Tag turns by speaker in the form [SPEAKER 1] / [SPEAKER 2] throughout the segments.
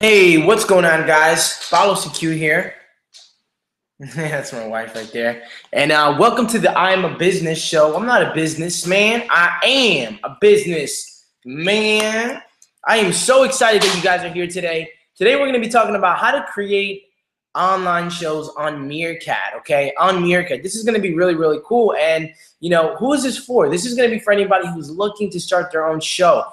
[SPEAKER 1] Hey, what's going on, guys? Follow CQ here. That's my wife right there. And welcome to the I'm a Business show. I'm not a businessman. I am a businessman. I am so excited that you guys are here today. Today, we're going to be talking about how to create online shows on Meerkat, okay? On Meerkat. This is going to be really, really cool. And, who is this for? This is going to be for anybody who's looking to start their own show.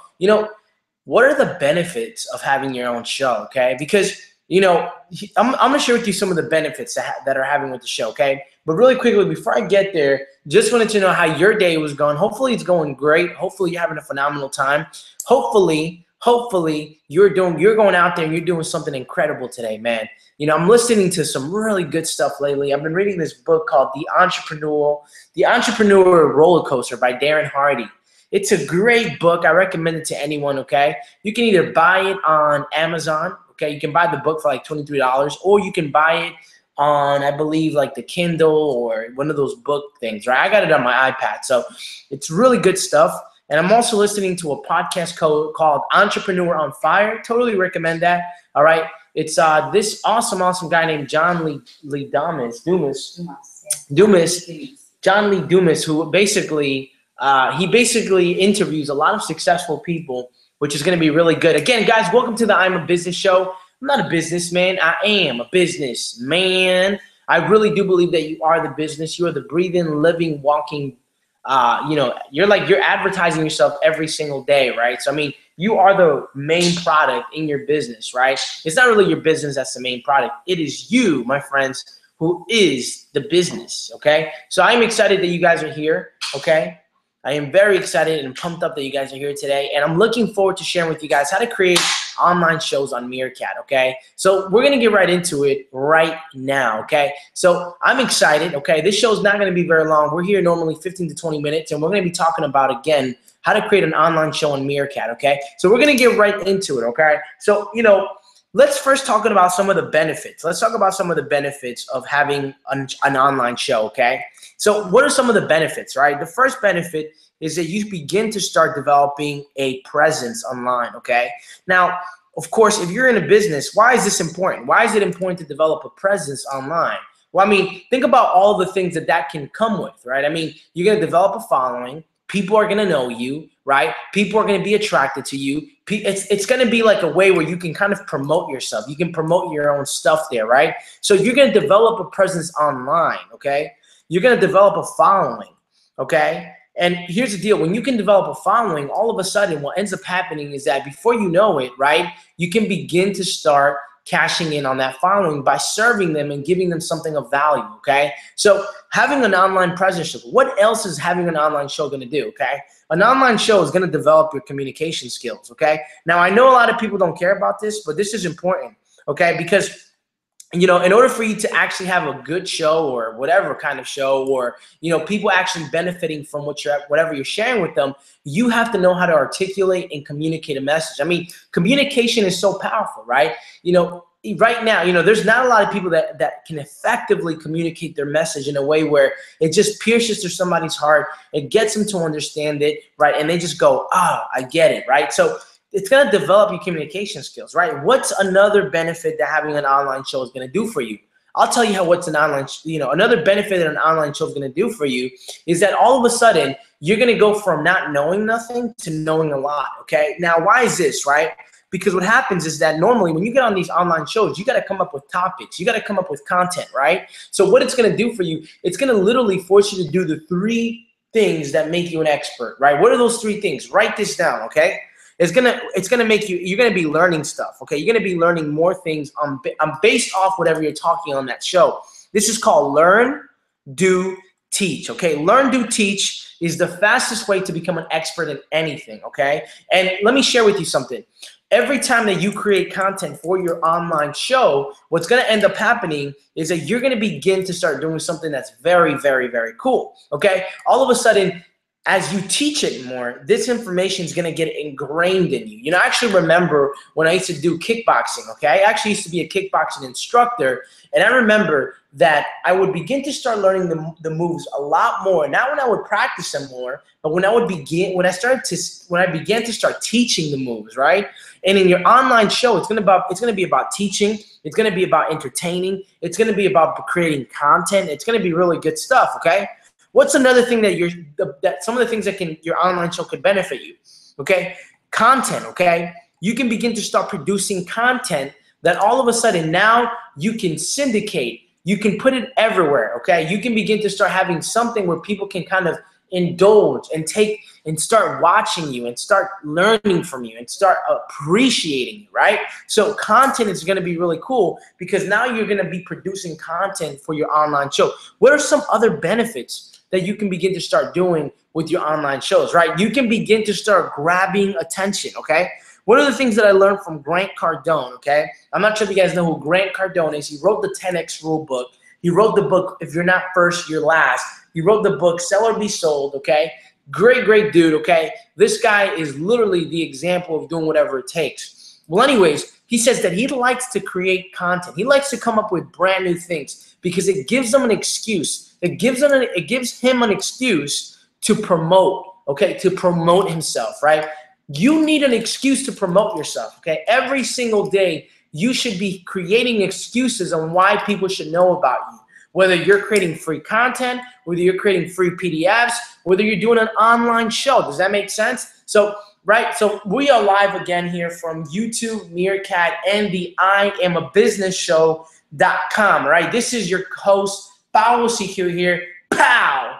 [SPEAKER 1] What are the benefits of having your own show, okay? Because, I'm going to share with you some of the benefits that are having with the show, okay? But really quickly, before I get there, just wanted to know how your day was going. Hopefully it's going great. Hopefully you're having a phenomenal time. Hopefully you're going out there and you're doing something incredible today, man. I'm listening to some really good stuff lately. I've been reading this book called The Entrepreneur Roller Coaster by Darren Hardy. It's a great book. I recommend it to anyone, okay? You can either buy it on Amazon, okay? You can buy the book for like $23, or you can buy it on, I believe, like the Kindle or one of those book things, right? I got it on my iPad, so it's really good stuff. And I'm also listening to a podcast called Entrepreneur on Fire. Totally recommend that, all right? It's this awesome guy named John Lee Dumas, John Lee Dumas, who basically interviews a lot of successful people, which is going to be really good. Again, guys, welcome to the I'm a Business show. I'm not a businessman. I am a businessman. I really do believe that you are the business. You are the breathing, living, walking, you're advertising yourself every single day, right? So, I mean, you are the main product in your business, right? It's not really your business that's the main product. It is you, my friends, who is the business, okay? So I'm excited that you guys are here, okay? I am very excited and pumped up that you guys are here today, and I'm looking forward to sharing with you guys how to create online shows on Meerkat, okay? So we're going to get right into it right now, okay? So I'm excited, okay? This show is not going to be very long. We're here normally 15 to 20 minutes, and we're going to be talking about, again, how to create an online show on Meerkat, okay? So we're going to get right into it, okay? So, let's first talk about some of the benefits. Let's talk about some of the benefits of having an online show, okay? So what are some of the benefits, right? The first benefit is that you begin to start developing a presence online, okay? Now, of course, if you're in a business, why is this important? Why is it important to develop a presence online? Well, I mean, think about all the things that can come with, right? I mean, you're going to develop a following. People are going to know you, right? People are going to be attracted to you. It's going to be like a way where you can kind of promote yourself. You can promote your own stuff there, right? So you're going to develop a presence online, okay? You're going to develop a following, okay? And here's the deal. When you can develop a following, all of a sudden what ends up happening is that before you know it, right, you can begin to start cashing in on that following by serving them and giving them something of value, okay? So having an online presence, what else is having an online show going to do, okay? An online show is going to develop your communication skills, okay? Now, I know a lot of people don't care about this, but this is important, okay? Because in order for you to actually have a good show or whatever kind of show, or, people actually benefiting from whatever you're sharing with them, you have to know how to articulate and communicate a message. I mean, communication is so powerful, right? Right now, there's not a lot of people that can effectively communicate their message in a way where it just pierces through somebody's heart. It gets them to understand it, right? And they just go, I get it, right? So it's going to develop your communication skills, right? What's another benefit that having an online show is going to do for you? I'll tell you what's an online, another benefit that an online show is going to do for you is that all of a sudden you're going to go from not knowing nothing to knowing a lot, okay? Now, why is this, right? Because what happens is that normally when you get on these online shows, you got to come up with topics. You got to come up with content, right? So what it's going to do for you, it's going to literally force you to do the 3 things that make you an expert, right? What are those 3 things? Write this down, okay? It's gonna make you're gonna be learning stuff, okay? You're gonna be learning more things based off whatever you're talking on that show. This is called learn, do, teach, okay? Learn, do, teach is the fastest way to become an expert in anything, okay? And let me share with you something. Every time that you create content for your online show, what's going to end up happening is that you're going to begin to start doing something that's very, very, very cool, okay? All of a sudden, as you teach it more, this information is going to get ingrained in you. You know, I actually remember when I used to do kickboxing, okay? I actually used to be a kickboxing instructor, and I remember that I would begin to start learning the moves a lot more. Not when I would practice them more, but when I began to start teaching the moves, right? And in your online show, it's going to be about teaching. It's going to be about entertaining. It's going to be about creating content. It's going to be really good stuff, okay? What's another thing that some of the things that your online show could benefit you? Okay, content. Okay, you can begin to start producing content that all of a sudden now you can syndicate. You can put it everywhere. Okay, you can begin to start having something where people can kind of indulge and take and start watching you and start learning from you and start appreciating you, right? So content is going to be really cool because now you're going to be producing content for your online show. What are some other benefits that you can begin to start doing with your online shows, right? You can begin to start grabbing attention, okay? One of the things that I learned from Grant Cardone, okay? I'm not sure if you guys know who Grant Cardone is. He wrote the 10X rule book. He wrote the book, If You're Not First, You're Last. He wrote the book, Sell or Be Sold, okay? Great dude, okay? This guy is literally the example of doing whatever it takes. Well, anyways, he says that he likes to create content. He likes to come up with brand new things because it gives them an excuse. It gives him an excuse to promote, okay, to promote himself, right? You need an excuse to promote yourself, okay? Every single day, you should be creating excuses on why people should know about you. Whether you're creating free content, whether you're creating free PDFs, whether you're doing an online show. Does that make sense? So, right, so we are live again here from YouTube, Meerkat, and the IamAbusinessShow.com, right? This is your host, Paulo CQ here. Pow!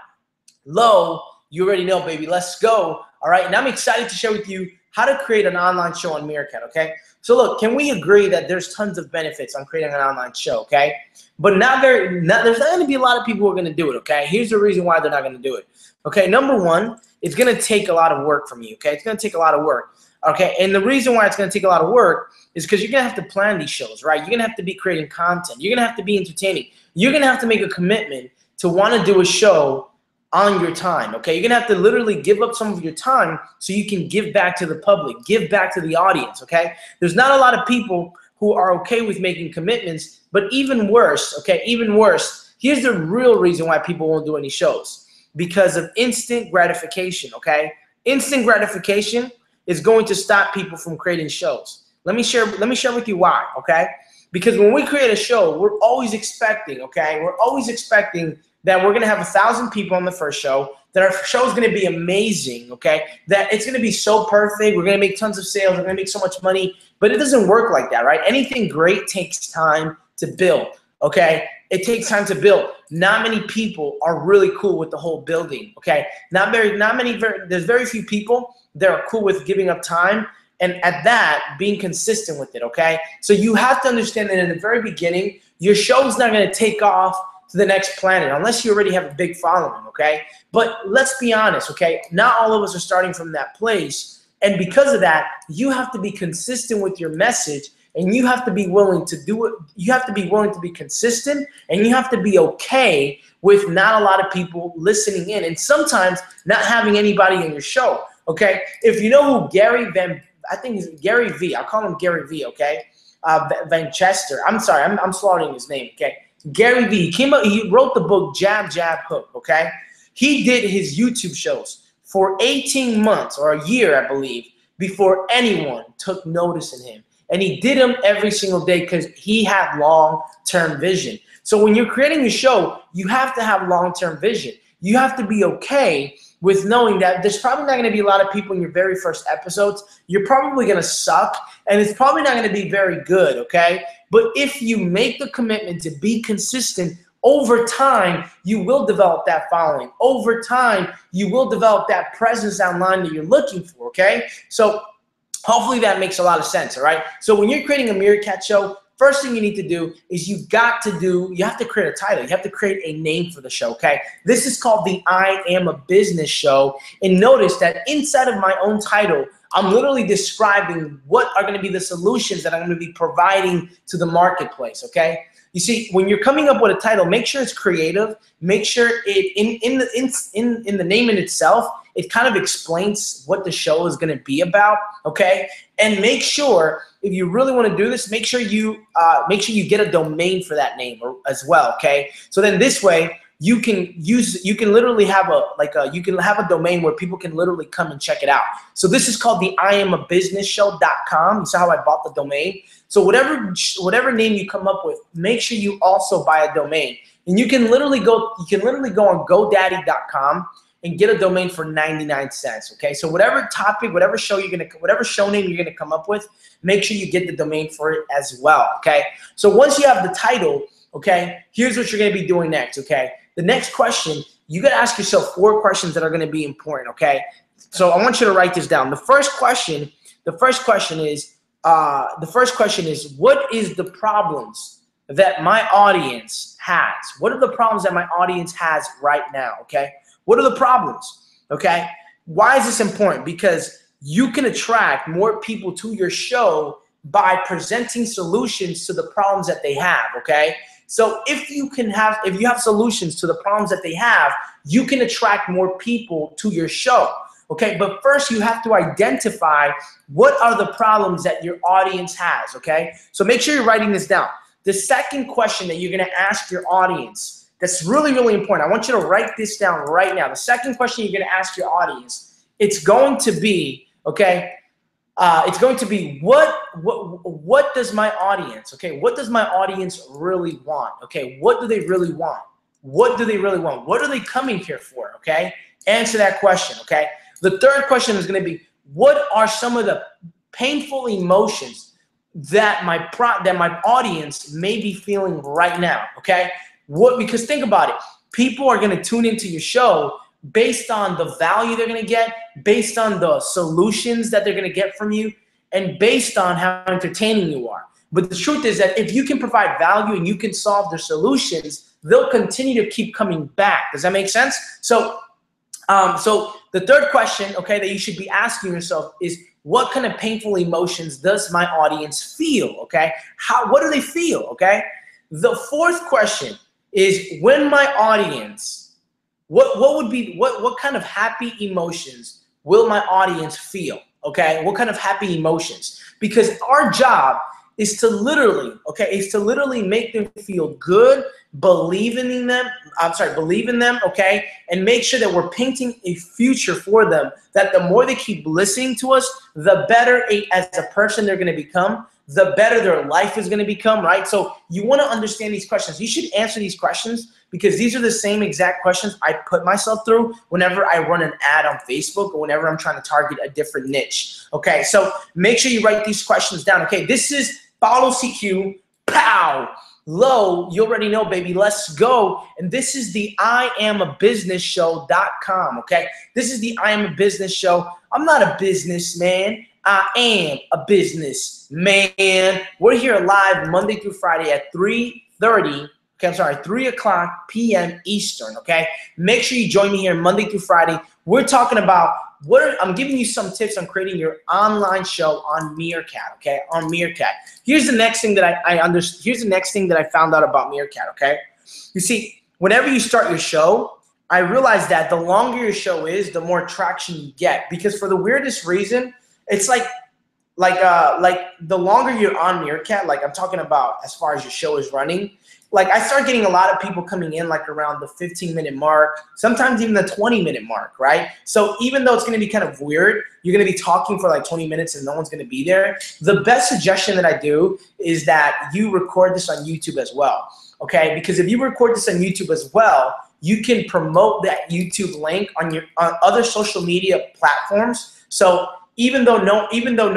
[SPEAKER 1] Low. You already know, baby. Let's go. All right. And I'm excited to share with you how to create an online show on Meerkat, okay? So look, can we agree that there's tons of benefits on creating an online show, okay? But there's not going to be a lot of people who are going to do it, okay? Here's the reason why they're not going to do it. Okay, number one, it's going to take a lot of work from you, okay? It's going to take a lot of work, okay? And the reason why it's going to take a lot of work is because you're going to have to plan these shows, right? You're going to have to be creating content. You're going to have to be entertaining. You're going to have to make a commitment to want to do a show on your time, okay? You're going to have to literally give up some of your time so you can give back to the public, give back to the audience, okay? There's not a lot of people who are okay with making commitments, but even worse, okay, even worse, here's the real reason why people won't do any shows. Because of instant gratification, okay? Instant gratification is going to stop people from creating shows. Let me share with you why, okay? Because when we create a show, we're always expecting, okay? We're always expecting that we're gonna have 1,000 people on the first show, that our show is gonna be amazing, okay? That it's gonna be so perfect, we're gonna make tons of sales, we're gonna make so much money, but it doesn't work like that, right? Anything great takes time to build, okay? It takes time to build. Not many people are really cool with the whole building, okay? There's very few people that are cool with giving up time, and at that, being consistent with it, okay? So you have to understand that in the very beginning, your show's not gonna take off to the next planet unless you already have a big following, okay? But let's be honest, okay? Not all of us are starting from that place, and because of that, you have to be consistent with your message, and you have to be willing to do it. You have to be willing to be consistent, and you have to be okay with not a lot of people listening in, and sometimes not having anybody in your show, okay? If you know who I think he's Gary V. I'll call him Gary V, okay? Vanchester. I'm sorry, I'm slaughtering his name, okay? Gary V. He wrote the book Jab, Jab, Hook, okay? He did his YouTube shows for 18 months or a year, I believe, before anyone took notice in him. And he did them every single day because he had long-term vision. So when you're creating a show, you have to have long-term vision. You have to be okay with knowing that there's probably not going to be a lot of people in your very first episodes. You're probably going to suck, and it's probably not going to be very good, okay? But if you make the commitment to be consistent, over time, you will develop that following. Over time, you will develop that presence online that you're looking for, okay? So hopefully that makes a lot of sense, all right? So when you're creating a Meerkat show, first thing you need to do is you have to create a title. You have to create a name for the show, okay? This is called the I Am a Business Show. And notice that inside of my own title, I'm literally describing what are going to be the solutions that I'm going to be providing to the marketplace, okay? You see, when you're coming up with a title, make sure it's creative. Make sure it in the name in itself, it kind of explains what the show is going to be about, okay? And make sure, if you really want to do this, make sure you get a domain for that name as well, okay? So then this way, you can literally have a domain where people can literally come and check it out. So this is called the IamABusinessShow.com. You saw how I bought the domain. So whatever name you come up with, make sure you also buy a domain. And you can literally go on GoDaddy.com and get a domain for 99 cents. Okay, so whatever topic, whatever show name you're gonna come up with, make sure you get the domain for it as well. Okay, so once you have the title, okay, here's what you're gonna be doing next. Okay, the next question, you gotta ask yourself 4 questions that are gonna be important. Okay, so I want you to write this down. The first question is, what is the problems that my audience has? What are the problems that my audience has right now? Okay, what are the problems? Okay, why is this important? Because you can attract more people to your show by presenting solutions to the problems that they have. Okay, so if you have solutions to the problems that they have, you can attract more people to your show. Okay, but first you have to identify what are the problems that your audience has. Okay, so make sure you're writing this down. The second question that you're going to ask your audience, that's really, really important. I want you to write this down right now. The second question you're going to ask your audience, it's going to be, okay, what does my audience, okay, what does my audience really want? Okay, what do they really want? What do they really want? What are they coming here for? Okay, answer that question. Okay, the third question is going to be, what are some of the painful emotions that my audience may be feeling right now? Okay, because think about it, people are going to tune into your show based on the value they're going to get, based on the solutions that they're going to get from you, and based on how entertaining you are. But the truth is that if you can provide value and you can solve their solutions, they'll continue to keep coming back. Does that make sense? So the third question, okay, that you should be asking yourself is, what kind of painful emotions does my audience feel? Okay, what do they feel? Okay, the fourth question is, when my audience, what kind of happy emotions will my audience feel? Okay, what kind of happy emotions? Because our job is to literally make them feel good, believe in them, okay, and make sure that we're painting a future for them, that the more they keep listening to us, the better as a person they're going to become, the better their life is going to become, right? So you want to understand these questions. You should answer these questions, because these are the same exact questions I put myself through whenever I run an ad on Facebook or whenever I'm trying to target a different niche. Okay, so make sure you write these questions down. Okay, this is Paulo CQ, pow, low, you already know, baby, let's go. And this is the IamABusinessShow.com, okay? This is the I Am a Business Show. I'm not a businessman. I am a businessman. We're here live Monday through Friday at 3 o'clock p.m. Eastern, okay? Make sure you join me here Monday through Friday. We're talking about I'm giving you some tips on creating your online show on Meerkat, okay? On Meerkat. Here's the next thing that here's the next thing that I found out about Meerkat, okay? You see, whenever you start your show, I realized that the longer your show is, the more traction you get, because for the weirdest reason, it's like the longer you're on Meerkat, like I'm talking about as far as your show is running, like I start getting a lot of people coming in like around the 15-minute mark, sometimes even the 20-minute mark, right? So even though it's going to be kind of weird, you're going to be talking for like 20 minutes and no one's going to be there, the best suggestion that I do is that you record this on YouTube as well, okay? Because if you record this on YouTube as well, you can promote that YouTube link on other social media platforms. So even though no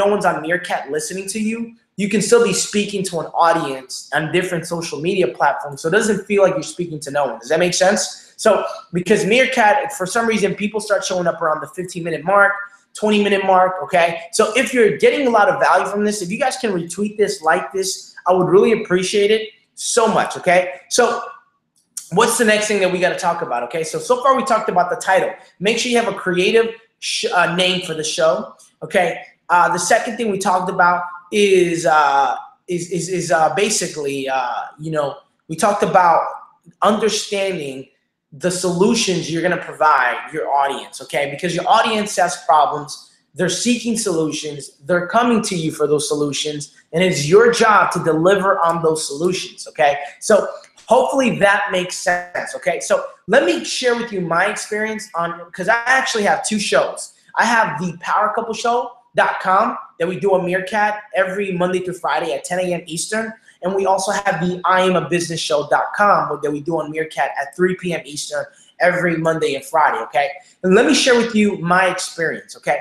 [SPEAKER 1] one's on Meerkat listening to you, you can still be speaking to an audience on different social media platforms. So it doesn't feel like you're speaking to no one. Does that make sense? So because Meerkat, for some reason, people start showing up around the 15-minute mark, 20-minute mark, okay? So if you're getting a lot of value from this, if you guys can retweet this, like this, I would really appreciate it so much, okay? So what's the next thing that we got to talk about, okay? So far we talked about the title. Make sure you have a creative name for the show. Okay. The second thing we talked about is basically, you know, we talked about understanding the solutions you're going to provide your audience, okay? Because your audience has problems, they're seeking solutions, they're coming to you for those solutions, and it's your job to deliver on those solutions, okay? So hopefully that makes sense, okay? So let me share with you my experience on, because I actually have two shows. I have the powercoupleshow.com that we do on Meerkat every Monday through Friday at 10 a.m. Eastern. And we also have the IamABusinessShow.com that we do on Meerkat at 3 p.m. Eastern every Monday and Friday, okay? And let me share with you my experience, okay?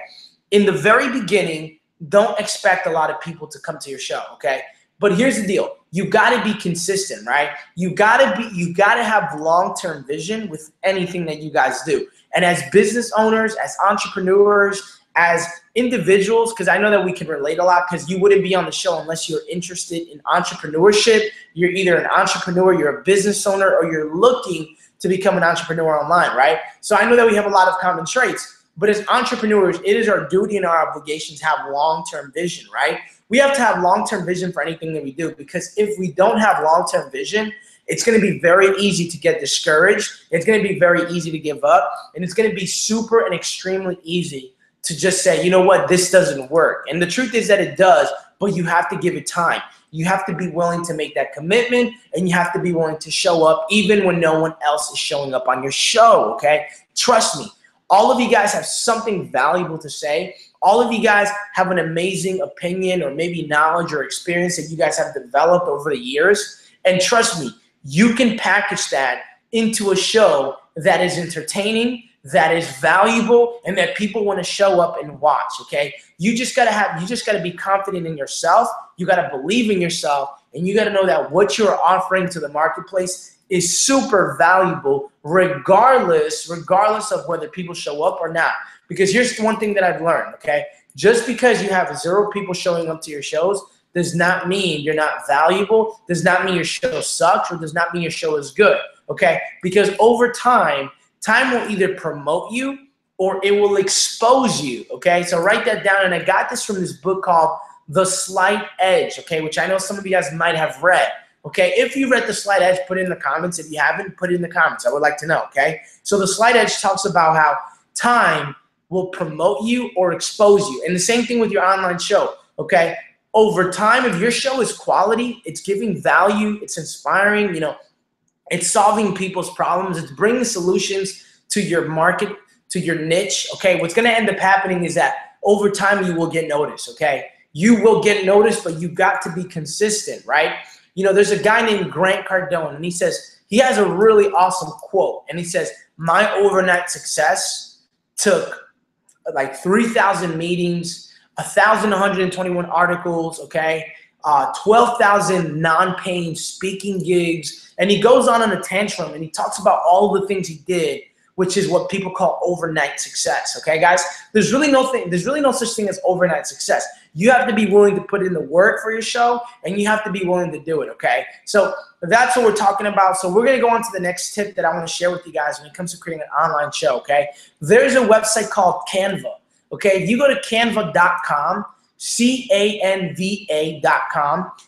[SPEAKER 1] In the very beginning, don't expect a lot of people to come to your show, okay? But here's the deal. You gotta be consistent, right? You gotta have long-term vision with anything that you guys do. And as business owners, as entrepreneurs, as individuals, because I know that we can relate a lot, because you wouldn't be on the show unless you're interested in entrepreneurship. You're either an entrepreneur, you're a business owner, or you're looking to become an entrepreneur online, right? So I know that we have a lot of common traits, but as entrepreneurs, it is our duty and our obligation to have long-term vision, right? We have to have long-term vision for anything that we do, because if we don't have long-term vision, it's going to be very easy to get discouraged. It's going to be very easy to give up, and it's going to be super and extremely easy to just say, you know what, this doesn't work. And the truth is that it does, but you have to give it time. You have to be willing to make that commitment, and you have to be willing to show up even when no one else is showing up on your show, okay? Trust me, all of you guys have something valuable to say. All of you guys have an amazing opinion or maybe knowledge or experience that you guys have developed over the years. And trust me, you can package that into a show that is entertaining, that is valuable, and that people want to show up and watch, okay? You just gotta be confident in yourself. You gotta believe in yourself, and you gotta know that what you're offering to the marketplace is super valuable regardless of whether people show up or not. Because here's one thing that I've learned, okay? Just because you have 0 people showing up to your shows does not mean you're not valuable, does not mean your show sucks, or does not mean your show is good, okay? Because over time will either promote you or it will expose you, okay? So write that down, and I got this from this book called The Slight Edge, okay, which I know some of you guys might have read, okay? If you read The Slight Edge, put it in the comments. If you haven't, put it in the comments. I would like to know, okay? So The Slight Edge talks about how time will promote you or expose you. And the same thing with your online show, okay? Over time, if your show is quality, it's giving value, it's inspiring, you know, it's solving people's problems, it's bringing solutions to your market, to your niche, okay? What's gonna end up happening is that over time you will get noticed, okay? You will get noticed, but you got to be consistent, right? You know, there's a guy named Grant Cardone, and he says, he has a really awesome quote, and he says, my overnight success took like 3,000 meetings, 1,121 articles, okay? 12,000 non-paying speaking gigs, and he goes on a tantrum and he talks about all the things he did, which is what people call overnight success. Okay, guys, there's really no such thing as overnight success. You have to be willing to put in the work for your show, and you have to be willing to do it. Okay, so that's what we're talking about. So we're gonna go on to the next tip that I want to share with you guys when it comes to creating an online show. Okay, there's a website called Canva. Okay, if you go to canva.com, canva.com.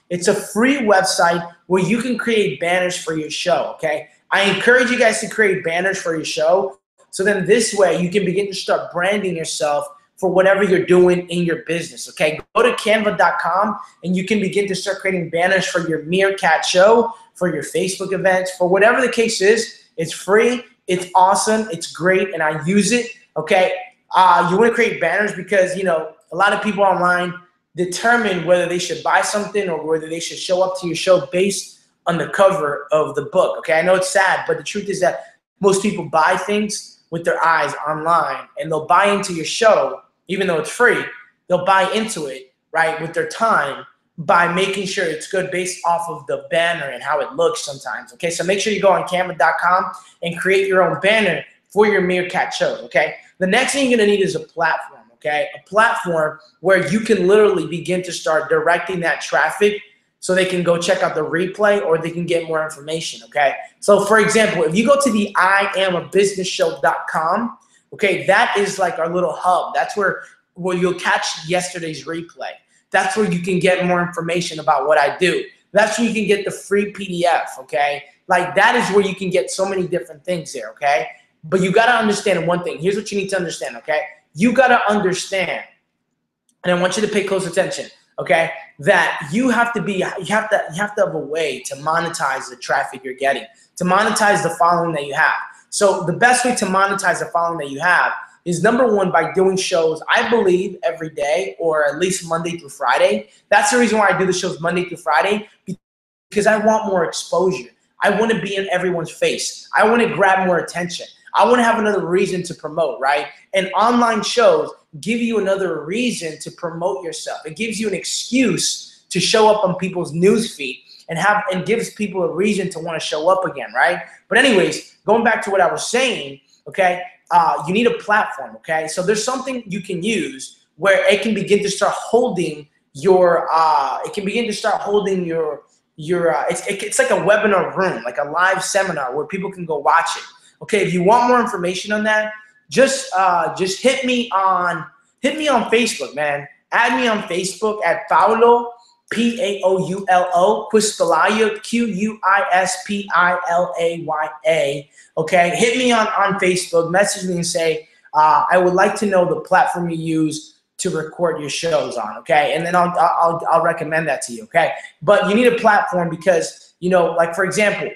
[SPEAKER 1] It's a free website where you can create banners for your show, okay? I encourage you guys to create banners for your show, so then this way you can begin to start branding yourself for whatever you're doing in your business, okay? Go to canva.com and you can begin to start creating banners for your Meerkat show, for your Facebook events, for whatever the case is. It's free, it's awesome, it's great, and I use it, okay? You want to create banners because, you know, a lot of people online determine whether they should buy something or whether they should show up to your show based on the cover of the book, okay? I know it's sad, but the truth is that most people buy things with their eyes online, and they'll buy into your show, even though it's free, they'll buy into it, right, with their time by making sure it's good based off of the banner and how it looks sometimes, okay? So make sure you go on canva.com and create your own banner for your Meerkat shows, okay? The next thing you're gonna need is a platform, okay? A platform where you can literally begin to start directing that traffic so they can go check out the replay or they can get more information, okay? So for example, if you go to the IamABusinessShow.com, okay, that is like our little hub. That's where where you'll catch yesterday's replay. That's where you can get more information about what I do. That's where you can get the free PDF, okay? Like, that is where you can get so many different things there, okay? But you got to understand one thing. Here's what you need to understand, okay? You got to understand, and I want you to pay close attention, okay? That you have to have a way to monetize the traffic you're getting, to monetize the following that you have. So the best way to monetize the following that you have is, number one, by doing shows, I believe, every day, or at least Monday through Friday. That's the reason why I do the shows Monday through Friday, because I want more exposure. I want to be in everyone's face. I want to grab more attention. I want to have another reason to promote, right? And online shows give you another reason to promote yourself. It gives you an excuse to show up on people's news feed and gives people a reason to want to show up again, right? But anyways, going back to what I was saying, okay, you need a platform, okay? So there's something you can use where it can begin to start holding your, it's like a webinar room, like a live seminar where people can go watch it. Okay, if you want more information on that, just hit me on Facebook, man. Add me on Facebook at Paulo, Paulo, Quispilaya, Quispilaya. Okay, hit me on Facebook, message me and say, I would like to know the platform you use to record your shows on, okay? And then I'll recommend that to you, okay? But you need a platform because, you know, like, for example,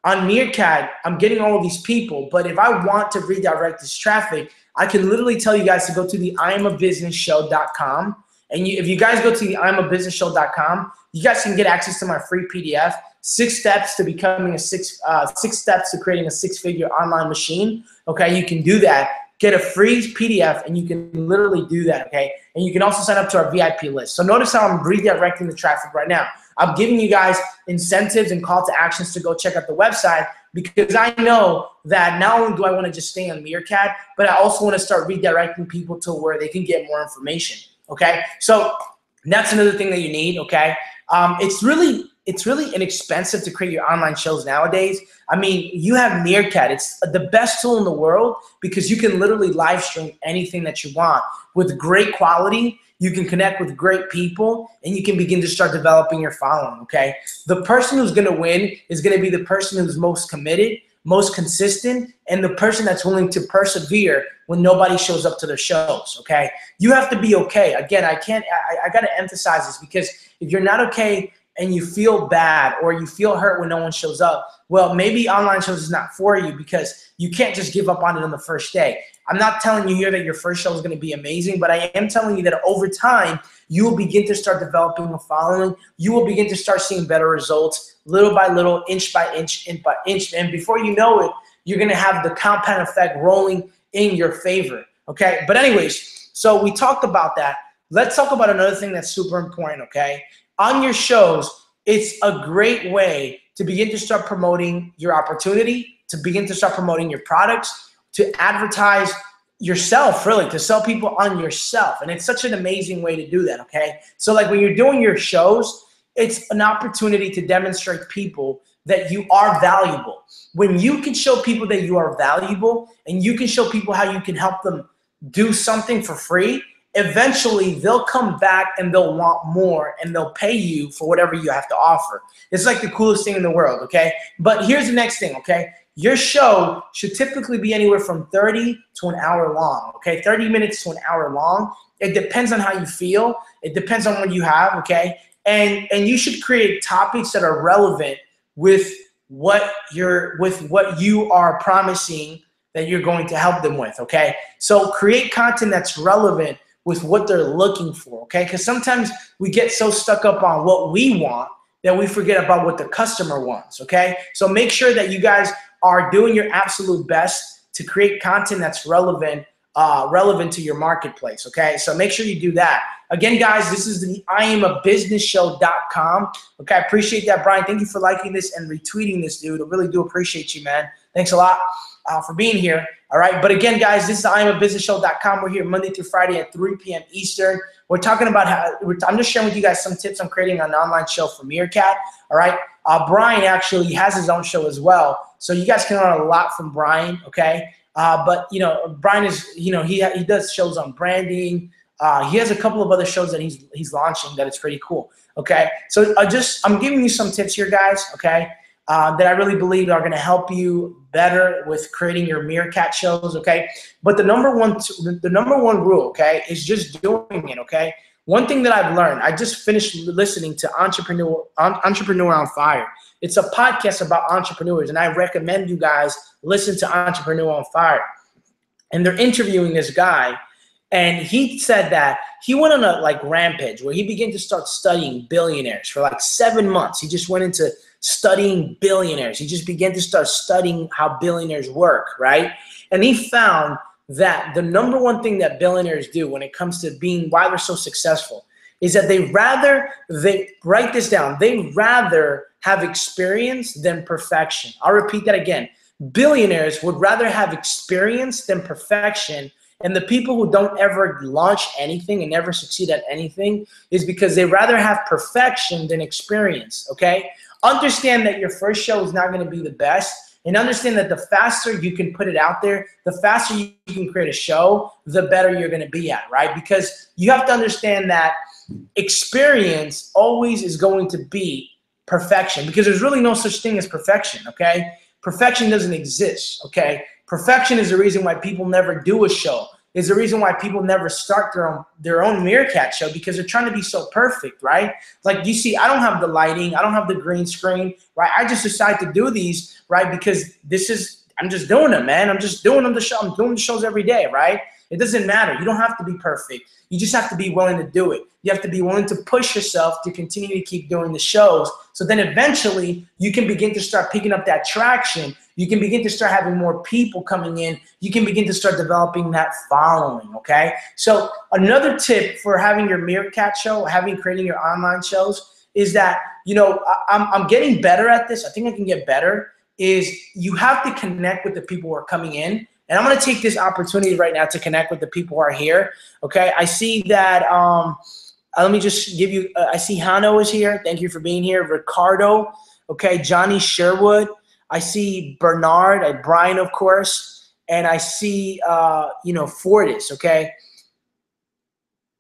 [SPEAKER 1] on Meerkat, I'm getting all of these people, but if I want to redirect this traffic, I can literally tell you guys to go to the iamabusinessshow.com. And if you guys go to the iamabusinessshow.com, you guys can get access to my free PDF, 6 steps to becoming six steps to creating a 6-figure online machine. Okay, you can do that. Get a free PDF, and you can literally do that, okay? And you can also sign up to our VIP list. So notice how I'm redirecting the traffic right now. I'm giving you guys incentives and call to actions to go check out the website, because I know that not only do I want to just stay on Meerkat, but I also want to start redirecting people to where they can get more information, okay? So that's another thing that you need, okay? It's really inexpensive to create your online shows nowadays. I mean, you have Meerkat. It's the best tool in the world because you can literally live stream anything that you want with great quality. You can connect with great people, and you can begin to start developing your following, okay? The person who's gonna win is gonna be the person who's most committed, most consistent, and the person that's willing to persevere when nobody shows up to their shows, okay? You have to be okay. Again, I gotta emphasize this, because if you're not okay and you feel bad or you feel hurt when no one shows up, well, maybe online shows is not for you, because you can't just give up on it on the first day. I'm not telling you here that your first show is going to be amazing, but I am telling you that over time, you will begin to start developing a following. You will begin to start seeing better results, little by little, inch by inch, inch by inch. And before you know it, you're going to have the compound effect rolling in your favor, okay? But anyways, so we talked about that. Let's talk about another thing that's super important, okay? On your shows, it's a great way to begin to start promoting your opportunity, to begin to start promoting your products, to advertise yourself, really, to sell people on yourself. And it's such an amazing way to do that, okay? So like when you're doing your shows, it's an opportunity to demonstrate people that you are valuable. When you can show people that you are valuable, and you can show people how you can help them do something for free, eventually they'll come back and they'll want more, and they'll pay you for whatever you have to offer. It's like the coolest thing in the world, okay? But here's the next thing, okay? Your show should typically be anywhere from 30 to an hour long, okay? 30 minutes to an hour long. It depends on how you feel. It depends on what you have, okay? And you should create topics that are relevant with what you are promising that you're going to help them with, okay? So create content that's relevant with what they're looking for, okay? Because sometimes we get so stuck up on what we want that we forget about what the customer wants, okay? So make sure that you guys are doing your absolute best to create content that's relevant to your marketplace, okay? So make sure you do that. Again, guys, this is the iamabusinessshow.com. Okay, I appreciate that, Brian. Thank you for liking this and retweeting this, dude. I really do appreciate you, man. Thanks a lot for being here, all right? But again, guys, this is the iamabusinessshow.com. We're here Monday through Friday at 3 p.m. Eastern. We're talking about I'm just sharing with you guys some tips on creating an online show for Meerkat, all right? Brian actually has his own show as well, so you guys can learn a lot from Brian, okay? But, you know, Brian is, you know, he does shows on branding, He has a couple of other shows that he's launching that it's pretty cool. Okay, so I'm giving you some tips here, guys. Okay, that I really believe are going to help you better with creating your Meerkat shows. Okay, but the number one rule, okay, is just doing it. Okay, one thing that I've learned, I just finished listening to Entrepreneur on Fire. It's a podcast about entrepreneurs, and I recommend you guys listen to Entrepreneur on Fire. And they're interviewing this guy, and he said that he went on a rampage where he began to start studying billionaires for 7 months. He just went into studying billionaires. He just began to start studying how billionaires work, right? And he found that the number one thing that billionaires do when it comes to why they're so successful is that they write this down, they rather have experience than perfection. I'll repeat that again. Billionaires would rather have experience than perfection. And the people who don't ever launch anything and never succeed at anything is because they rather have perfection than experience, okay? Understand that your first show is not going to be the best, and understand that the faster you can put it out there, the faster you can create a show, the better you're going to be at, right? Because you have to understand that experience always is going to be perfection, because there's really no such thing as perfection, okay? Perfection doesn't exist, okay? Perfection is the reason why people never do a show. Is the reason why people never start their own Meerkat show, because they're trying to be so perfect, right? Like, you see, I don't have the lighting, I don't have the green screen, right? I just decided to do these, right? Because I'm just doing them, man. I'm just doing them I'm doing the shows every day, right? It doesn't matter. You don't have to be perfect. You just have to be willing to do it. You have to be willing to push yourself to continue to keep doing the shows. So then eventually you can begin to start picking up that traction. You can begin to start having more people coming in. You can begin to start developing that following, okay? So another tip for having your Meerkat show, creating your online shows, is that, I'm getting better at this. I think I can get better. Is you have to connect with the people who are coming in. And I'm going to take this opportunity right now to connect with the people who are here, okay? I see that, let me just give you, I see Hano is here. Thank you for being here. Ricardo, okay? Johnny Sherwood. I see Bernard, Brian, of course. And I see, Fortis, okay?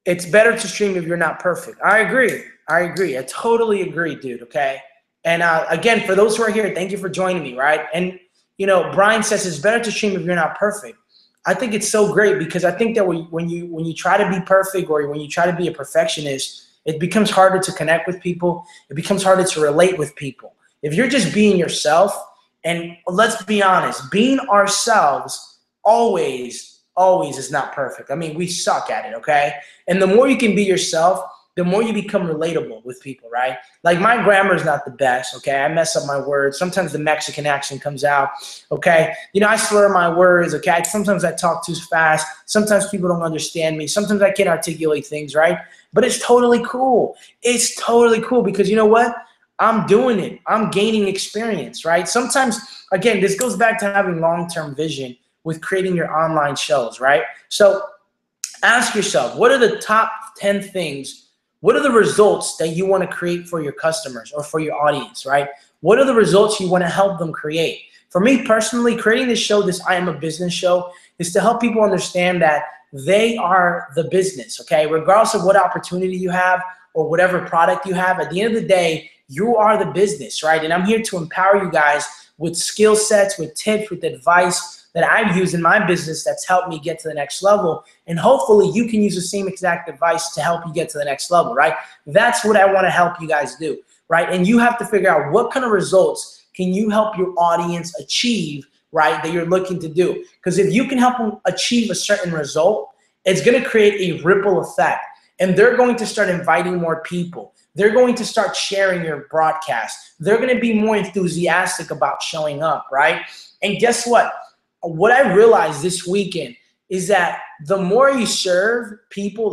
[SPEAKER 1] It's better to stream if you're not perfect. I agree. I totally agree, dude, okay? And again, for those who are here, thank you for joining me, right? And, Brian says it's better to stream if you're not perfect. I think it's so great, because I think that when you try to be perfect, or when you try to be a perfectionist, it becomes harder to connect with people. It becomes harder to relate with people. If you're just being yourself, and let's be honest, being ourselves always is not perfect. I mean, we suck at it, okay? And the more you can be yourself, the more you become relatable with people, right? Like, my grammar is not the best, okay? I mess up my words. Sometimes the Mexican accent comes out, okay? I slur my words, okay? Sometimes I talk too fast. Sometimes people don't understand me. Sometimes I can't articulate things, right? But it's totally cool. It's totally cool, because you know what? I'm doing it. I'm gaining experience, right? Sometimes, again, this goes back to having long-term vision with creating your online shows, right? So ask yourself, what are the top 10 things? What are the results that you want to create for your customers or for your audience, right? What are the results you want to help them create? For me personally, creating this show, this I Am a Business show, is to help people understand that they are the business, okay? Regardless of what opportunity you have or whatever product you have, at the end of the day, you are the business, right? And I'm here to empower you guys with skill sets, with tips, with advice that I've used in my business that's helped me get to the next level. And hopefully you can use the same exact advice to help you get to the next level, right? That's what I want to help you guys do, right? And you have to figure out what kind of results can you help your audience achieve, right, that you're looking to do. Because if you can help them achieve a certain result, it's going to create a ripple effect. And they're going to start inviting more people. They're going to start sharing your broadcast. They're going to be more enthusiastic about showing up, right? And guess what? What I realized this weekend is that the more you serve people,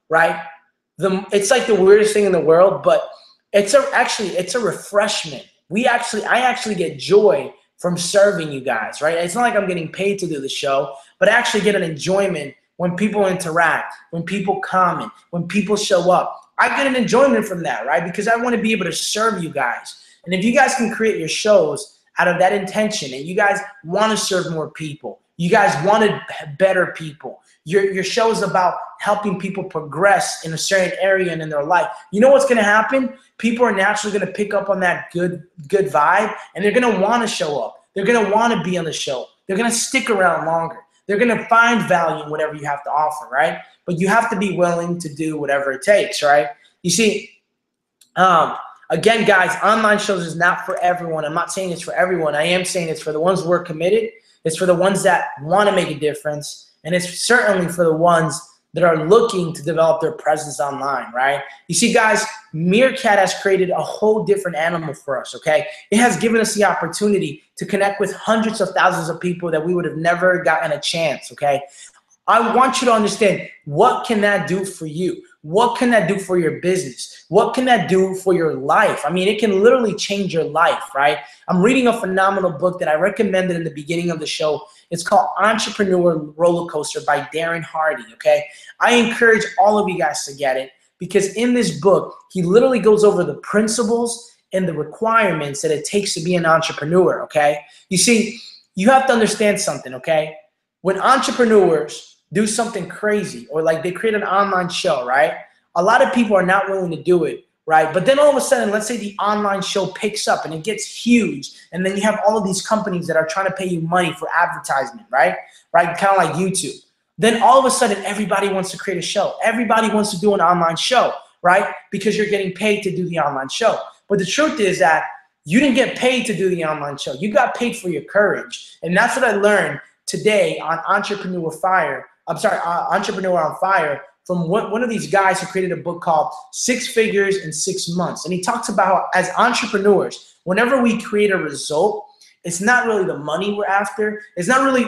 [SPEAKER 1] right? It's like the weirdest thing in the world, but it's a refreshment. I actually get joy from serving you guys, right? It's not like I'm getting paid to do the show, but I actually get an enjoyment when people interact, when people comment, when people show up. I get an enjoyment from that, right? Because I want to be able to serve you guys. And if you guys can create your shows out of that intention, and you guys want to serve more people, you guys want to better people, Your show is about helping people progress in a certain area and in their life. You know what's going to happen? People are naturally going to pick up on that good vibe, and they're going to want to show up. They're going to want to be on the show. They're going to stick around longer. They're going to find value in whatever you have to offer, right? But you have to be willing to do whatever it takes, right? You see, again, guys, online shows is not for everyone. I'm not saying it's for everyone. I am saying it's for the ones who are committed. It's for the ones that want to make a difference. And it's certainly for the ones that are looking to develop their presence online, right? You see, guys, Meerkat has created a whole different animal for us, okay? It has given us the opportunity to connect with hundreds of thousands of people that we would have never gotten a chance, okay? I want you to understand, what can that do for you? What can that do for your business? What can that do for your life? I mean, it can literally change your life, right? I'm reading a phenomenal book that I recommended in the beginning of the show. It's called Entrepreneur Roller Coaster by Darren Hardy, okay? I encourage all of you guys to get it, because in this book, he literally goes over the principles and the requirements that it takes to be an entrepreneur, okay? You see, you have to understand something, okay? When entrepreneurs do something crazy, or like they create an online show, right? A lot of people are not willing to do it, right? But then all of a sudden, let's say the online show picks up and it gets huge, and then you have all of these companies that are trying to pay you money for advertisement, right? Right, kind of like YouTube. Then all of a sudden, everybody wants to create a show. Everybody wants to do an online show, right? Because you're getting paid to do the online show. But the truth is that you didn't get paid to do the online show. You got paid for your courage. And that's what I learned today on Entrepreneur on Fire, from one of these guys who created a book called 6 Figures in 6 Months. And he talks about how, as entrepreneurs, whenever we create a result, it's not really the money we're after. It's not really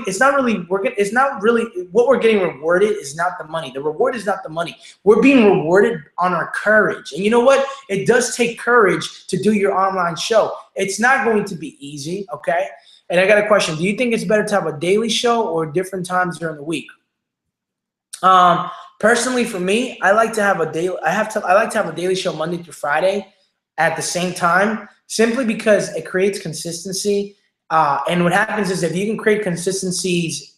[SPEAKER 1] what we're getting rewarded is not the money. The reward is not the money. We're being rewarded on our courage. And you know what? It does take courage to do your online show. It's not going to be easy, okay? And I got a question. Do you think it's better to have a daily show or different times during the week? Personally, for me, I like to have a daily. I like to have a daily show Monday through Friday at the same time, simply because it creates consistency. And what happens is, if you can create consistency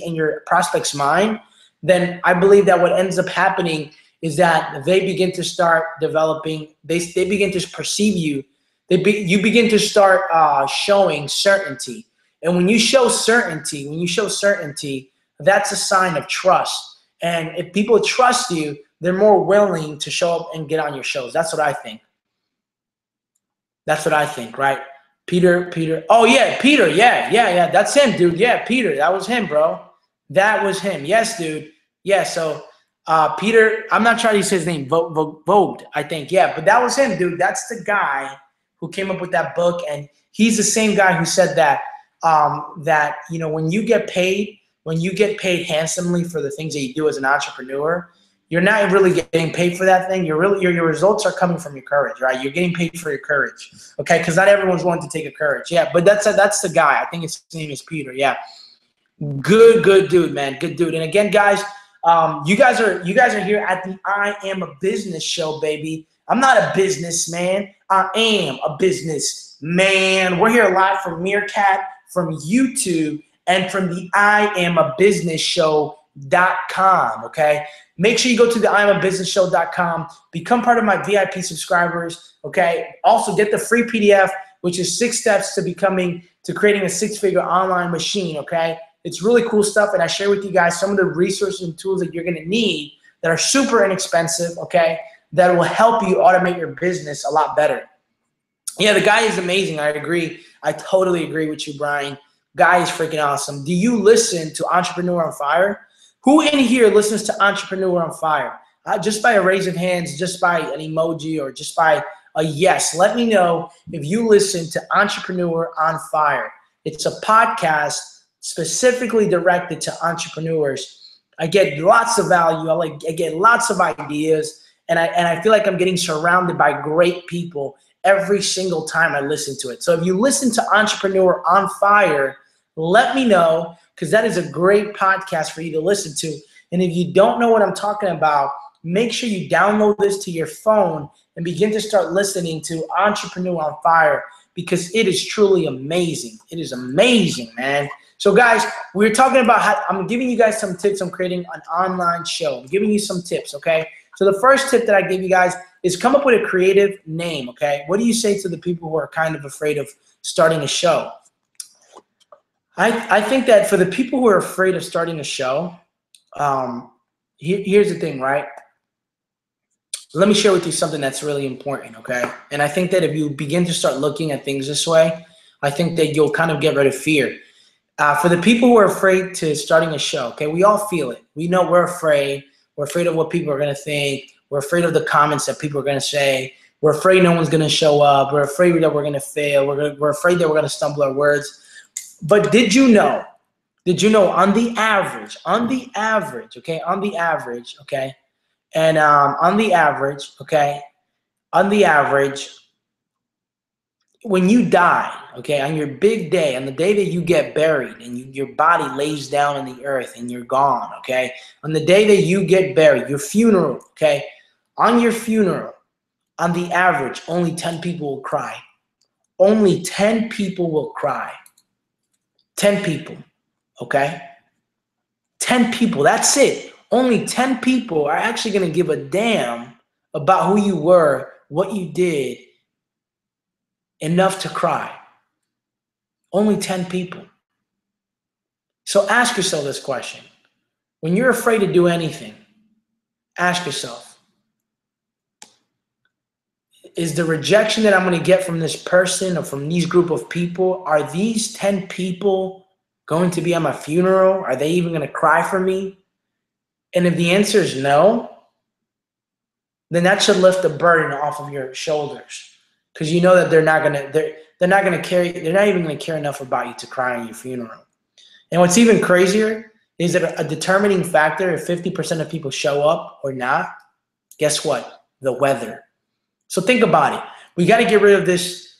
[SPEAKER 1] in your prospect's mind, then I believe that what ends up happening is that they begin to start developing. They begin to perceive you. You begin to start showing certainty. And when you show certainty, that's a sign of trust. And if people trust you, they're more willing to show up and get on your shows. That's what I think. That's what I think, right? Peter. Oh, yeah, Peter. Yeah. That's him, dude. Yeah, Peter. That was him, bro. That was him. Yes, dude. Yeah, so Peter, I'm not trying to say his name, Vogue, I think. Yeah, but that was him, dude. That's the guy who came up with that book. And he's the same guy who said that, you know, when you get paid handsomely for the things that you do as an entrepreneur, you're not really getting paid for that thing. Your results are coming from your courage, right? You're getting paid for your courage, okay? Because not everyone's willing to take a courage. Yeah, but that's the guy. I think his name is Peter. Yeah, good dude, man, good dude. And again, guys, you guys are here at the I Am a Business show, baby. I'm not a businessman. I am a businessman. We're here live from Meerkat, from YouTube, and from the IamABusinessShow.com, okay? Make sure you go to the IamABusinessShow.com, become part of my VIP subscribers, okay? Also get the free PDF, which is 6 steps to creating a 6-figure online machine, okay? It's really cool stuff, and I share with you guys some of the resources and tools that you're gonna need that are super inexpensive, okay? That will help you automate your business a lot better. Yeah, the guy is amazing, I agree. I totally agree with you, Brian. Guy is freaking awesome. Do you listen to Entrepreneur on Fire? Who in here listens to Entrepreneur on Fire? Just by a raise of hands, just by an emoji, or just by a yes. Let me know if you listen to Entrepreneur on Fire. It's a podcast specifically directed to entrepreneurs. I get lots of value. I get lots of ideas, and I feel like I'm getting surrounded by great people every single time I listen to it. So if you listen to Entrepreneur on Fire, let me know, because that is a great podcast for you to listen to. And if you don't know what I'm talking about, make sure you download this to your phone and begin to start listening to Entrepreneur on Fire, because it is truly amazing. It is amazing, man. So guys, we're talking about how I'm giving you guys some tips on creating an online show. I'm giving you some tips, okay? So the first tip that I give you guys is come up with a creative name, okay? What do you say to the people who are kind of afraid of starting a show? I think that for the people who are afraid of starting a show, here's the thing, right? Let me share with you something that's really important, okay? And I think that if you begin to start looking at things this way, I think that you'll kind of get rid of fear. For the people who are afraid to starting a show, okay, we all feel it. We know we're afraid. We're afraid of what people are going to think. We're afraid of the comments that people are going to say. We're afraid no one's going to show up. We're afraid that we're going to fail. We're afraid that we're going to stumble our words. But did you know on the average, okay, on the average, okay, and on the average, when you die, okay, on your big day, on the day that you get buried and your body lays down on the earth and you're gone, okay, on the day that you get buried, your funeral, okay, on your funeral, on the average, only 10 people will cry. Only 10 people will cry. 10 people, okay? 10 people, that's it. Only 10 people are actually going to give a damn about who you were, what you did, enough to cry. Only 10 people. So ask yourself this question. When you're afraid to do anything, ask yourself, is the rejection that I'm going to get from this person or from these group of people, are these 10 people going to be at my funeral? Are they even going to cry for me? And if the answer is no, then that should lift the burden off of your shoulders, because you know that they're not even going to care enough about you to cry on your funeral. And what's even crazier is that a determining factor if 50% of people show up or not, guess what? The weather. So think about it. We got to get rid of this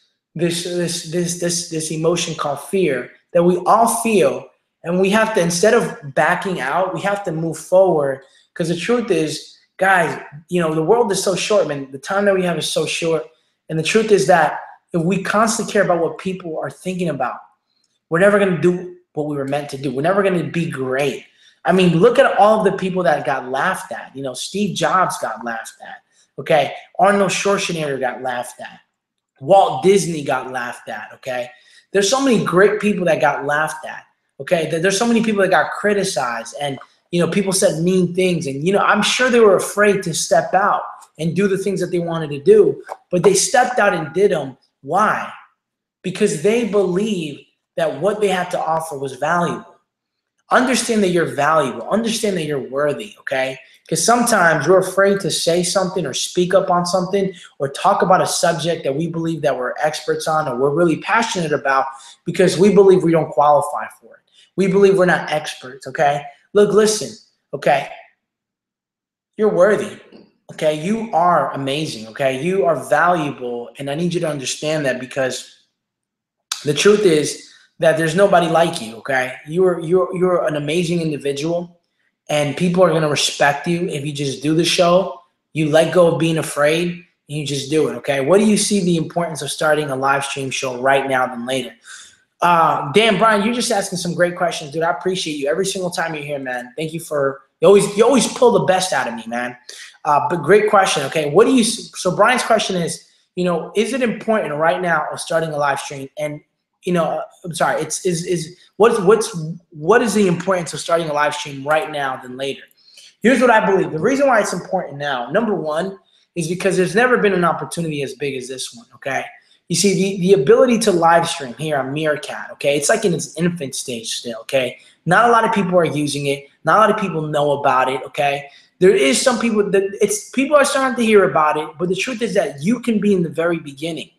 [SPEAKER 1] emotion called fear that we all feel, and we have to, instead of backing out, we have to move forward, because the truth is, guys, the world is so short, man. The time that we have is so short, and the truth is that if we constantly care about what people are thinking about, we're never going to do what we were meant to do. We're never going to be great. I mean, look at all of the people that got laughed at. Steve Jobs got laughed at. Okay, Arnold Schwarzenegger got laughed at. Walt Disney got laughed at. Okay, there's so many great people that got laughed at. Okay, there's so many people that got criticized, and people said mean things, and I'm sure they were afraid to step out and do the things that they wanted to do, but they stepped out and did them. Why? Because they believed that what they had to offer was valuable. Understand that you're valuable. Understand that you're worthy, okay? Because sometimes we're afraid to say something or speak up on something or talk about a subject that we believe that we're experts on or we're really passionate about, because we believe we don't qualify for it. We believe we're not experts, okay? Look, listen, okay? You're worthy, okay? You are amazing, okay? You are valuable, and I need you to understand that, because the truth is that there's nobody like you, okay? You're an amazing individual, and people are going to respect you if you just do the show. You let go of being afraid, and you just do it, okay? What do you see the importance of starting a live stream show right now than later? Dan, Brian, you're just asking some great questions, dude. I appreciate you every single time you're here, man. Thank you for you always pull the best out of me, man. But great question, okay? So Brian's question is, is it important right now of starting a live stream? And I'm sorry, what is the importance of starting a live stream right now than later? Here's what I believe. The reason why it's important now, number one, is because there's never been an opportunity as big as this one, okay? You see, the ability to live stream here on Meerkat, okay, it's like in its infant stage still, okay? Not a lot of people are using it. Not a lot of people know about it, okay? There is some people people are starting to hear about it, but the truth is that you can be in the very beginning.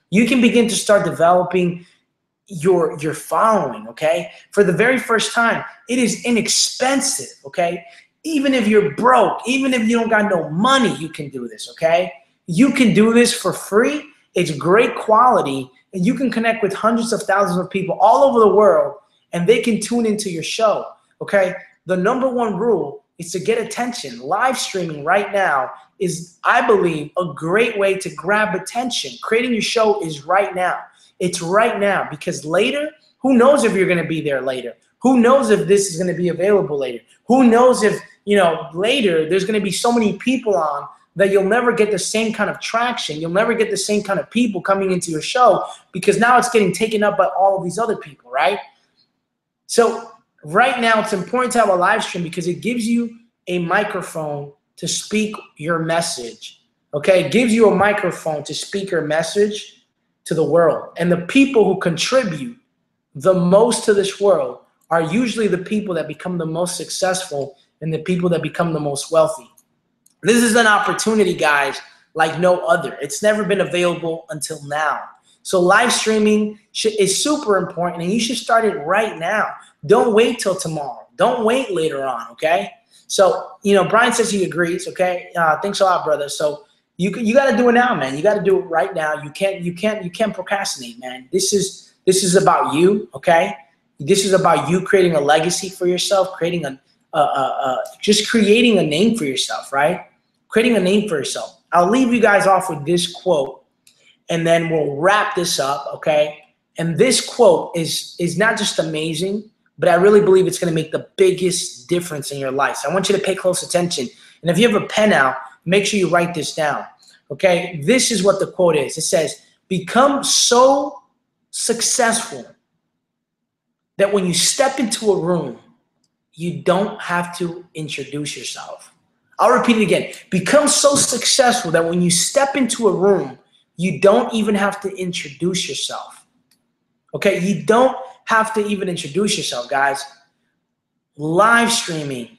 [SPEAKER 1] You can begin to start developing your following, okay? For the very first time, it is inexpensive, okay? Even if you're broke, even if you don't got no money, you can do this, okay? You can do this for free. It's great quality, and you can connect with hundreds of thousands of people all over the world, and they can tune into your show, okay? The number one rule is to get attention. Live streaming right now is, I believe, a great way to grab attention. Creating your show is right now. It's right now, because later Who knows if you're going to be there later? Who knows if this is going to be available later? Who knows if, later there's going to be so many people on that you'll never get the same kind of traction. You'll never get the same kind of people coming into your show because now it's getting taken up by all of these other people, right? So right now it's important to have a live stream because it gives you a microphone to speak your message, okay? It gives you a microphone to speak your message to the world. And the people who contribute the most to this world are usually the people that become the most successful and the people that become the most wealthy. This is an opportunity, guys, like no other. It's never been available until now. So live streaming is super important, and you should start it right now. Don't wait till tomorrow. Don't wait later on, okay? So, Brian says he agrees, okay? Thanks a lot, brother. So you got to do it now, man. You got to do it right now. You can't procrastinate, man. This is about you, okay? This is about you creating a legacy for yourself, creating just creating a name for yourself, right? Creating a name for yourself. I'll leave you guys off with this quote, and then we'll wrap this up, okay? And this quote is not just amazing, but I really believe it's going to make the biggest difference in your life. So I want you to pay close attention. And if you have a pen out, make sure you write this down, okay? This is what the quote is. It says, become so successful that when you step into a room, you don't have to introduce yourself. I'll repeat it again. Become so successful that when you step into a room, you don't even have to introduce yourself. Okay? You don't have to even introduce yourself, guys. Live streaming,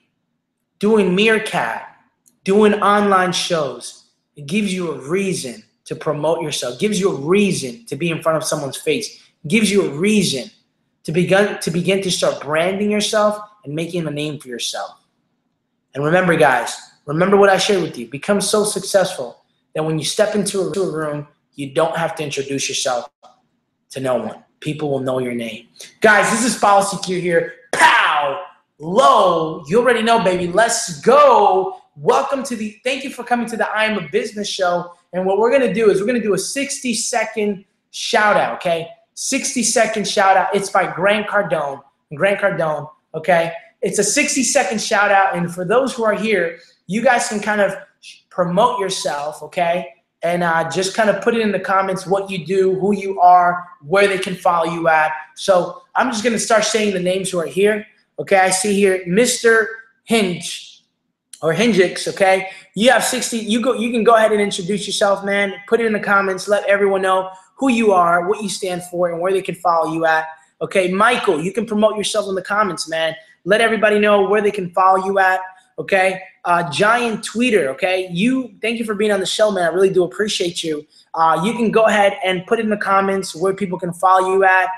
[SPEAKER 1] doing Meerkat, doing online shows, it gives you a reason to promote yourself, gives you a reason to be in front of someone's face, gives you a reason to begin to start branding yourself and making a name for yourself. And remember, guys, remember what I shared with you. Become so successful that when you step into a room, you don't have to introduce yourself to no one. People will know your name. Guys, this is Policy Q here. Pow! Low. You already know, baby. Let's go. Thank you for coming to the I Am a Business show. And what we're going to do is we're going to do a 60-second shout out, okay? 60-second shout out. It's by Grant Cardone. Okay? It's a 60-second shout out. And for those who are here, you guys can kind of promote yourself, okay? And just kind of put it in the comments what you do, who you are, where they can follow you at. So I'm just going to start saying the names who are here. Okay, I see here Mr. Hinge or Hingix, okay? You have 60. You can go ahead and introduce yourself, man. Put it in the comments. Let everyone know who you are, what you stand for, and where they can follow you at. Okay, Michael, you can promote yourself in the comments, man. Let everybody know where they can follow you at. Okay, Giant Tweeter, okay? Thank you for being on the show, man. I really do appreciate you. You can go ahead and put in the comments where people can follow you at.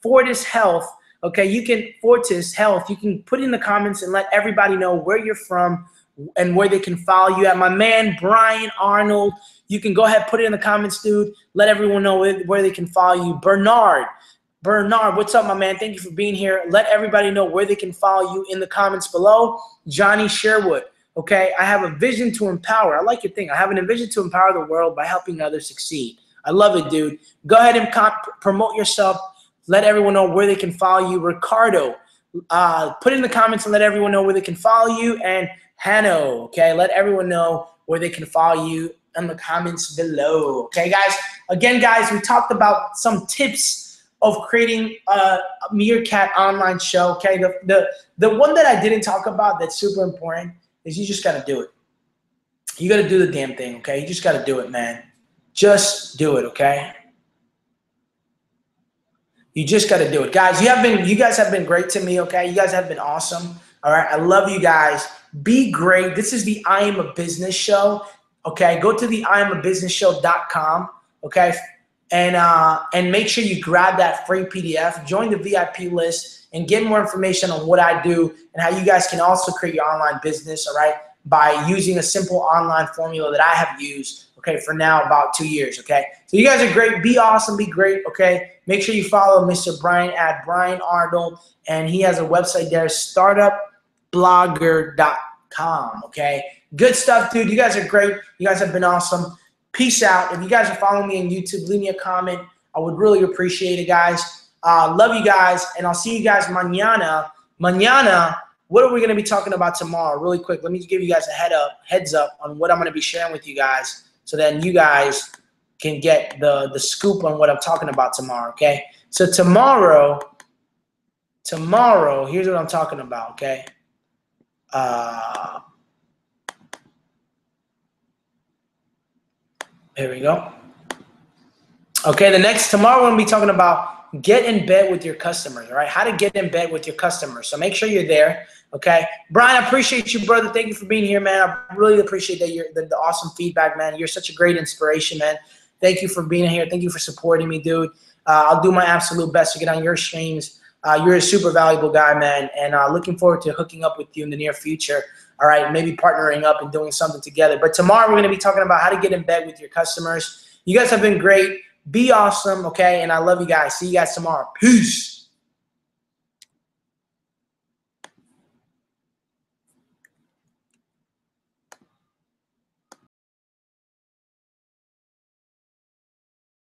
[SPEAKER 1] Fortis Health, okay? Fortis Health, you can put in the comments and let everybody know where you're from and where they can follow you at. My man, Brian Arnold, you can go ahead, put it in the comments, dude. Let everyone know where they can follow you. Bernard, what's up, my man? Thank you for being here. Let everybody know where they can follow you in the comments below. Johnny Sherwood, okay? I have a vision to empower. I like your thing. I have an vision to empower the world by helping others succeed. I love it, dude. Go ahead and promote yourself. Let everyone know where they can follow you. Ricardo, put in the comments and let everyone know where they can follow you. And Hanno, okay? Let everyone know where they can follow you in the comments below. Okay, guys? Again, guys, we talked about some tips of creating a Meerkat online show, okay? The one that I didn't talk about that's super important is you just gotta do it. You gotta do the damn thing, okay? You just gotta do it, man. Just do it, okay? You just gotta do it. Guys, you guys have been great to me, okay? You guys have been awesome, all right? I love you guys. Be great. This is the I Am a Business show, okay? Go to the IamABusinessShow.com, okay? And make sure you grab that free PDF, join the VIP list, and get more information on what I do and how you guys can also create your online business, all right, by using a simple online formula that I have used, okay, for now about 2 years, okay? So you guys are great. Be awesome. Be great, okay? Make sure you follow Mr. Brian at Brian Arnold, and he has a website there, startupblogger.com, okay? Good stuff, dude. You guys are great. You guys have been awesome. Peace out. If you guys are following me on YouTube, leave me a comment. I would really appreciate it, guys. Love you guys, and I'll see you guys mañana. Mañana, what are we going to be talking about tomorrow? Really quick, let me give you guys a heads up on what I'm going to be sharing with you guys, so then you guys can get the scoop on what I'm talking about tomorrow, okay? So tomorrow, here's what I'm talking about, okay? Here we go. Okay, tomorrow we're going to be talking about get in bed with your customers, all right? How to get in bed with your customers. So make sure you're there, okay? Brian, I appreciate you, brother. Thank you for being here, man. I really appreciate that the awesome feedback, man. You're such a great inspiration, man. Thank you for being here. Thank you for supporting me, dude. I'll do my absolute best to get on your streams. You're a super valuable guy, man, and looking forward to hooking up with you in the near future, all right? Maybe partnering up and doing something together. But tomorrow we're going to be talking about how to get in bed with your customers. You guys have been great. Be awesome, okay? And I love you guys. See you guys tomorrow. Peace.